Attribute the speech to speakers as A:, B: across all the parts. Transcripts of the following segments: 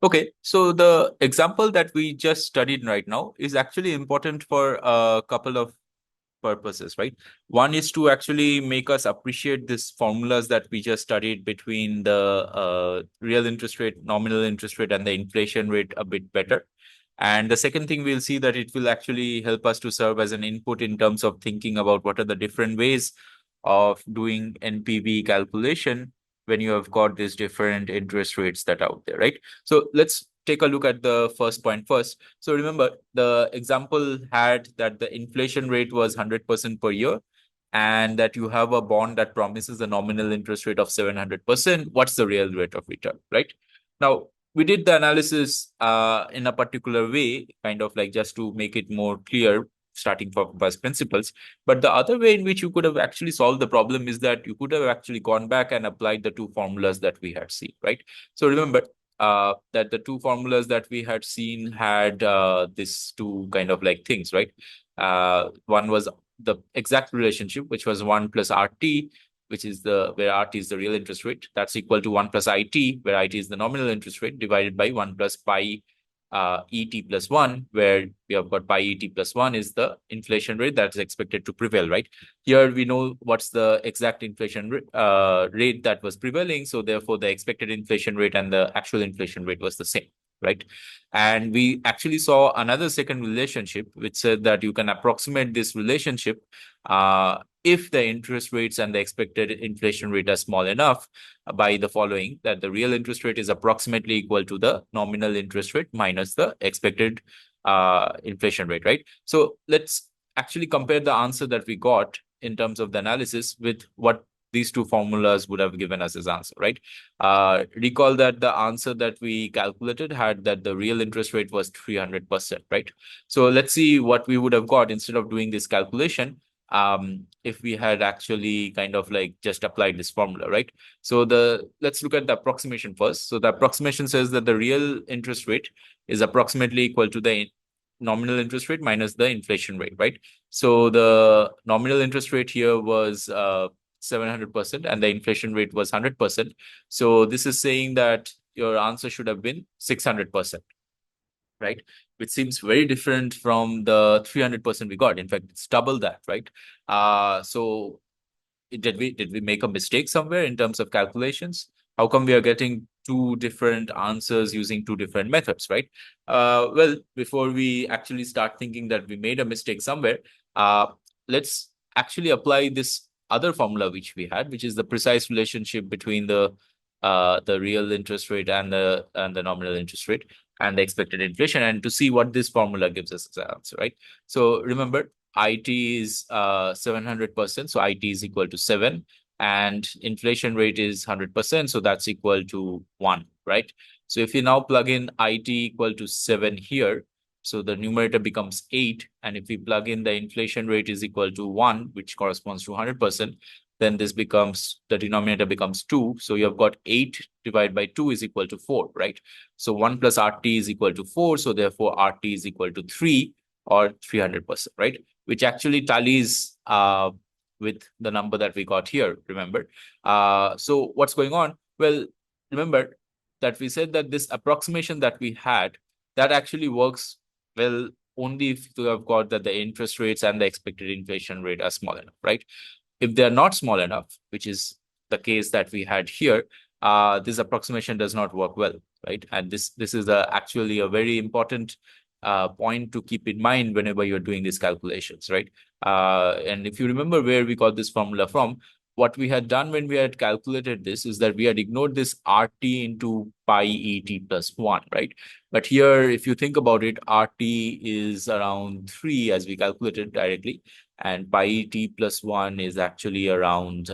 A: Okay, so the example that we just studied right now is actually important for a couple of purposes, right? One is to actually make us appreciate these formulas that we just studied between the real interest rate, nominal interest rate, and the inflation rate a bit better. And the second thing we'll see that it will actually help us to serve as an input in terms of thinking about what are the different ways of doing NPV calculation when you have got these different interest rates that are out there, right? So let's take a look at the first point first. So remember, the example had that the inflation rate was 100% per year and that you have a bond that promises a nominal interest rate of 700%. What's the real rate of return, right? Now, we did the analysis in a particular way, kind of like just to make it more clear, starting from first principles. But the other way in which you could have actually solved the problem is that you could have actually gone back and applied the two formulas that we had seen, right? So remember, that the two formulas that we had seen had these two kind of like things, right? One was the exact relationship, which was 1 plus RT, which is where RT is the real interest rate. That's equal to 1 plus IT, where IT is the nominal interest rate, divided by 1 plus pi ET plus 1, where we have got pi ET plus 1 is the inflation rate that is expected to prevail, right? Here we know what's the exact inflation rate that was prevailing. So therefore, the expected inflation rate and the actual inflation rate was the same, right? And we actually saw another second relationship, which said that you can approximate this relationship if the interest rates and the expected inflation rate are small enough by the following, that the real interest rate is approximately equal to the nominal interest rate minus the expected inflation rate, right? So let's actually compare the answer that we got in terms of the analysis with what these two formulas would have given us as answer, right? Recall that the answer that we calculated had that the real interest rate was 300%, right? So let's see what we would have got instead of doing this calculation if we had actually kind of like just applied this formula, right? So let's look at the approximation first. So the approximation says that the real interest rate is approximately equal to the nominal interest rate minus the inflation rate, right? So the nominal interest rate here was 700% and the inflation rate was 100%. So this is saying that your answer should have been 600%, right? Which seems very different from the 300% we got. In fact, it's double that, right? So did we make a mistake somewhere in terms of calculations? How come we are getting two different answers using two different methods, right? Well, before we actually start thinking that we made a mistake somewhere, let's actually apply this other formula which we had, which is the precise relationship between the real interest rate and the nominal interest rate and the expected inflation, and to see what this formula gives us as an answer, right? So remember, IT is 700%, so IT is equal to 7, and inflation rate is 100%, so that's equal to 1, right? So if you now plug in IT equal to 7 here, so the numerator becomes 8, and if we plug in the inflation rate is equal to 1, which corresponds to 100%, then this becomes, the denominator becomes 2. So you have got 8 divided by 2 is equal to 4, right? So 1 plus RT is equal to 4. So therefore, RT is equal to 3 or 300%, right? Which actually tallies with the number that we got here, remember? So what's going on? Well, remember that we said that this approximation that we had, that actually works well only if you have got that the interest rates and the expected inflation rate are small enough, right? If they're not small enough, which is the case that we had here, this approximation does not work well, right? And this is actually a very important point to keep in mind whenever you're doing these calculations, right? And if you remember where we got this formula from, what we had done when we had calculated this is that we had ignored this RT into pi ET plus 1, right? But here, if you think about it, RT is around 3 as we calculated directly, and pi ET plus 1 is actually around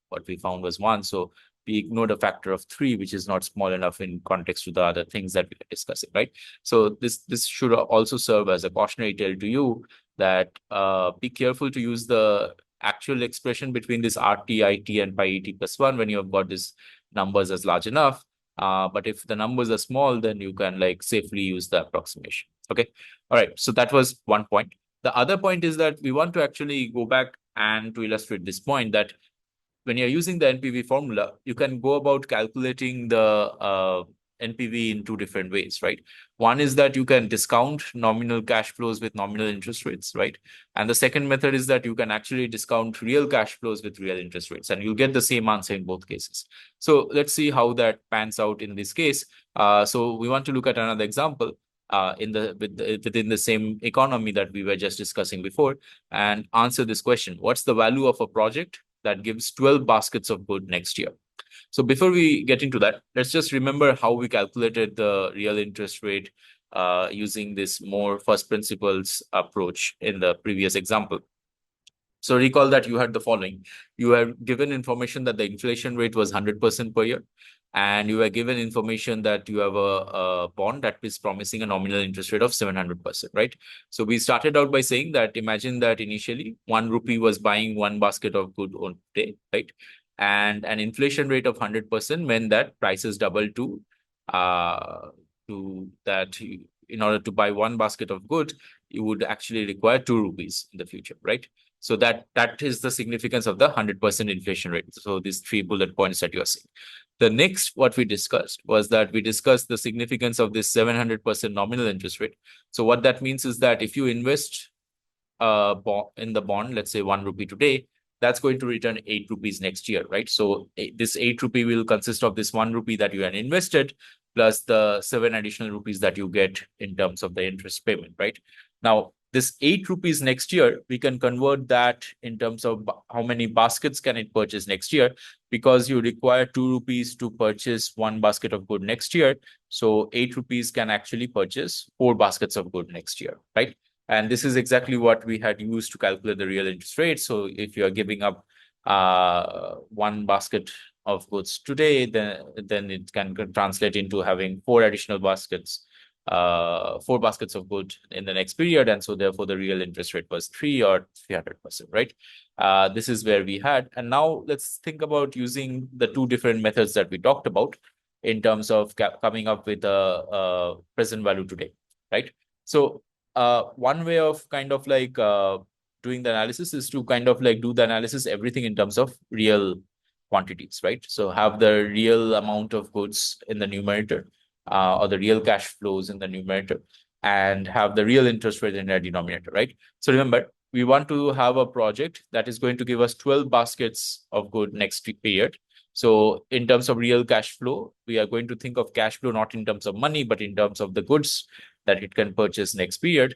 A: what we found was 1. So we ignored a factor of 3, which is not small enough in context to the other things that we are discussing, right? So this should also serve as a cautionary tale to you that be careful to use the actual expression between this RT, IT, and pi ET plus 1 when you have got these numbers as large enough. But if the numbers are small, then you can like safely use the approximation. Okay. All right. So that was one point. The other point is that we want to actually go back and to illustrate this point that when you're using the NPV formula, you can go about calculating the NPV in two different ways, right? One is that you can discount nominal cash flows with nominal interest rates, right? And the second method is that you can actually discount real cash flows with real interest rates, and you'll get the same answer in both cases. So let's see how that pans out in this case. So we want to look at another example within the same economy that we were just discussing before, and answer this question: what's the value of a project that gives 12 baskets of good next year? So before we get into that, let's just remember how we calculated the real interest rate using this more first principles approach in the previous example. So recall that you had the following. You were given information that the inflation rate was 100% per year, and you were given information that you have a bond that is promising a nominal interest rate of 700%, right? So we started out by saying that imagine that initially 1 rupee was buying one basket of good on day, right? And an inflation rate of 100% meant that prices doubled to that in order to buy one basket of good, you would actually require 2 rupees in the future, right? So that is the significance of the 100% inflation rate. So these 3 bullet points that you are seeing. The next, what we discussed was that we discussed the significance of this 700% nominal interest rate. So what that means is that if you invest in the bond, let's say 1 rupee today, that's going to return 8 rupees next year, right? So this 8 rupee will consist of this 1 rupee that you had invested plus the 7 additional rupees that you get in terms of the interest payment, right? Now, this 8 rupees next year, we can convert that in terms of how many baskets can it purchase next year, because you require 2 rupees to purchase one basket of good next year. So 8 rupees can actually purchase 4 baskets of good next year, right? And this is exactly what we had used to calculate the real interest rate. So if you are giving up one basket of goods today, then it can translate into having 4 additional baskets, 4 baskets of good in the next period. And so therefore the real interest rate was 3 or 300%, right? This is where we had. And now let's think about using the 2 different methods that we talked about in terms of coming up with a present value today, right? So one way of kind of like doing the analysis is to kind of like do the analysis everything in terms of real quantities, right? So have the real amount of goods in the numerator or the real cash flows in the numerator, and have the real interest rate in the denominator, right? So remember, we want to have a project that is going to give us 12 baskets of good next period. So in terms of real cash flow, we are going to think of cash flow not in terms of money, but in terms of the goods that it can purchase next period.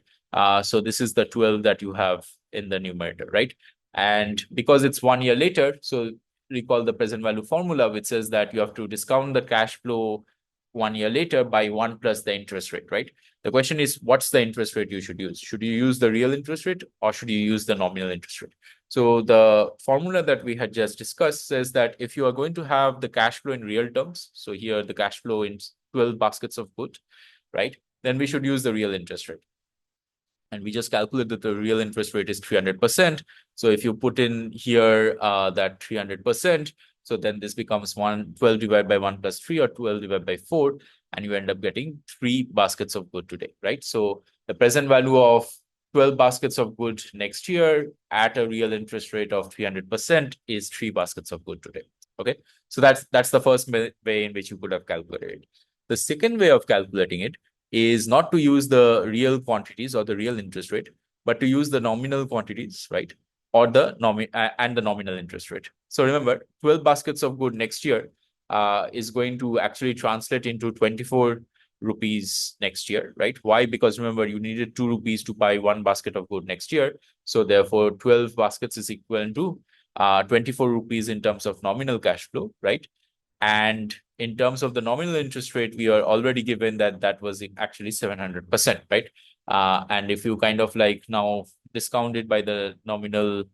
A: So this is the 12 that you have in the numerator, right? And because it's 1 year later, so recall the present value formula, which says that you have to discount the cash flow 1 year later by 1 plus the interest rate, right? The question is, what's the interest rate you should use? Should you use the real interest rate or should you use the nominal interest rate? So the formula that we had just discussed says that if you are going to have the cash flow in real terms, so here the cash flow in 12 baskets of good, right? Then we should use the real interest rate. And we just calculate that the real interest rate is 300%. So if you put in here that 300%, so then this becomes 12 divided by 1 plus 3 or 12 divided by 4, and you end up getting 3 baskets of good today, right? So the present value of 12 baskets of good next year at a real interest rate of 300% is 3 baskets of good today. Okay, so that's the first way in which you could have calculated it. The second way of calculating it is not to use the real quantities or the real interest rate, but to use the nominal quantities, right? Or the nominal interest rate. So remember, 12 baskets of good next year is going to actually translate into 24 rupees next year, right? Why? Because remember, you needed 2 rupees to buy one basket of good next year. So therefore, 12 baskets is equivalent to 24 rupees in terms of nominal cash flow, right? And in terms of the nominal interest rate, we are already given that was actually 700%, right? And if you kind of like now discount it by the nominal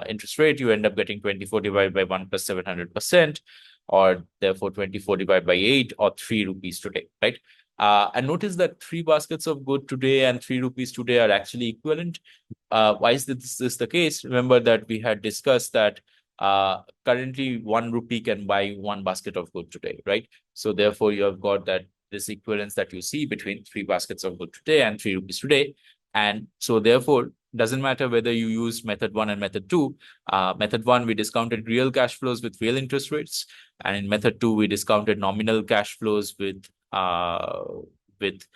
A: interest rate, you end up getting 24 divided by 1 plus 700%, or therefore 24 divided by 8 or 3 rupees today, right? And notice that 3 baskets of good today and 3 rupees today are actually equivalent. Why is this the case? Remember that we had discussed that currently 1 rupee can buy 1 basket of good today, right? So therefore you have got that this equivalence that you see between 3 baskets of good today and 3 rupees today. And so therefore, doesn't matter whether you use method 1 and method 2. Method 1, we discounted real cash flows with real interest rates. And in method 2, we discounted nominal cash flows with with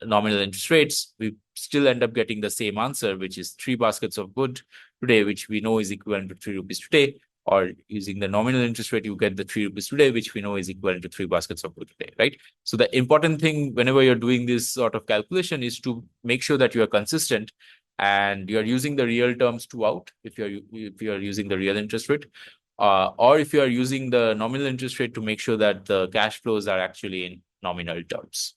A: nominal interest rates, we still end up getting the same answer, which is 3 baskets of good today, which we know is equivalent to 3 rupees today. Or using the nominal interest rate, you get the 3 rupees today, which we know is equivalent to 3 baskets of good today, right? So the important thing whenever you're doing this sort of calculation is to make sure that you are consistent and you're using the real terms throughout if you're using the real interest rate. Or if you are using the nominal interest rate to make sure that the cash flows are actually in nominal terms.